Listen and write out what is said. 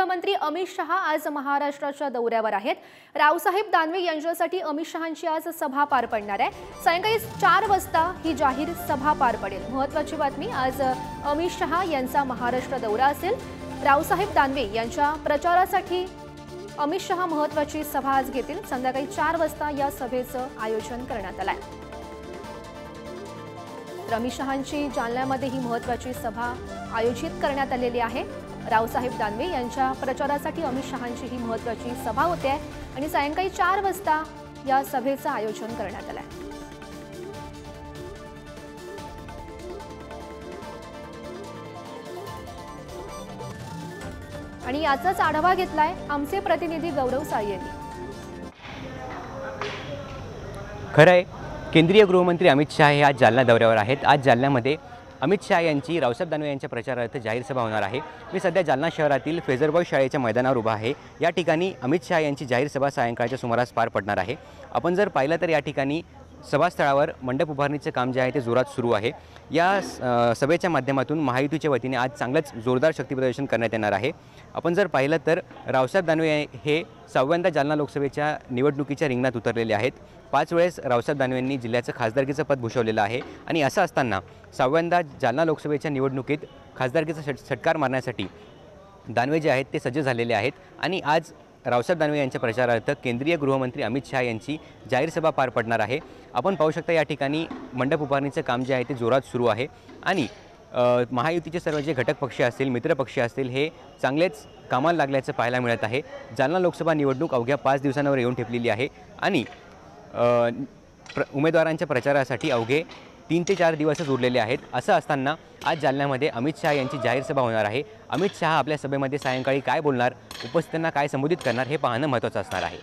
गृहमंत्री अमित शहा आज महाराष्ट्राच्या दौऱ्यावर आहेत। रावसाहेब दानवे यांच्यासाठी अमित शहांची आज सभा पार पडणार आहे। सायंकाळी 4 वाजता ही जाहीर सभा पार पडेल। महत्त्वाची बातमी, आज अमित शहा यांचा महाराष्ट्र दौरा असेल। रावसाहेब दानवे यांच्या प्रचारासाठी अमित शहा महत्त्वाची सभा आज घेतील। संध्याकाळी 4 वाजता या सभेचं आयोजन करण्यात आलं आहे। अमित शहांची जालन्यामध्ये ही महत्त्वाची सभा आयोजित करण्यात आलेली आहे। रावसाहेब दानवे यांच्या प्रचारासाठी अमित शहांची ही महत्त्वाची सभा होते आणि सायंकाळी 4 वाजता या सभेचं आयोजन करण्यात आलं आहे। आणि याचाच आढावा घेतलाय आमचे प्रतिनिधी गौरव साळी यांनी। खरं आहे, केंद्रीय गृहमंत्री अमित शहा हे आज जालना दौऱ्यावर आहेत। आज जालन्यामध्ये अमित शहा यांची रावसाहेब दानवे यांच्या प्रचारार्थ जाहीर सभा होणार आहे। मी सध्या जालना शहरातील फेजरबॉय शाळेच्या मैदानावर उभा आहे। या ठिकाणी अमित शहा यांची जाहीर सभा सायंकाळच्या सुमारास पार पडणार आहे। आपण जर पाहिलं तर या ठिकाणी सभास्थळावर मंडप उभारणीचं काम जे आहे ते जोरात सुरू आहे। या सभेच्या माध्यमातून महायुतीच्या वतीने आज चांगलंच जोरदार शक्तीप्रदर्शन करण्यात येणार आहे। आपण जर पाहिलं तर रावसाहेब दानवे हे 6व्यांदा जालना लोकसभेच्या निवडणुकीच्या रिंगणात उतरलेले आहेत। 5 वेळेस रावसाहेब दानवेंनी जिल्ह्याचं खासदारकीचं पद भूषवलेलं आहे आणि असं असताना 6व्यांदा जालना लोकसभेच्या निवडणुकीत खासदारकीचा षटकार मारण्यासाठी दानवे जे आहेत ते सज्ज झालेले आहेत आणि आज रावसाहेब दानवे यांच्या प्रचारार्थ केंद्रीय गृहमंत्री अमित शहा यांची जाहीर सभा पार पडणार आहे। आपण पाहू शकता या ठिकाणी मंडप उभारणीचं काम जे आहे ते जोरात सुरू आहे आणि महायुतीचे सर्व जे घटक पक्ष असतील, मित्र पक्ष असतील, हे चांगलेच कामाला लागल्याचं पाहायला मिळत आहे। जालना लोकसभा निवडणूक अवघ्या 5 दिवसांवर येऊन ठेपलेली आहे आणि उमेदवारांच्या प्रचारासाठी अवघे 3 ते 4 दिवसच उरलेले आहेत। असं असताना आज जालन्यामध्ये अमित शहा यांची जाहीर सभा होणार आहे। अमित शहा आपल्या सभेमध्ये सायंकाळी काय बोलणार, उपस्थितांना काय संबोधित करणार हे पाहणं महत्त्वाचं असणार आहे।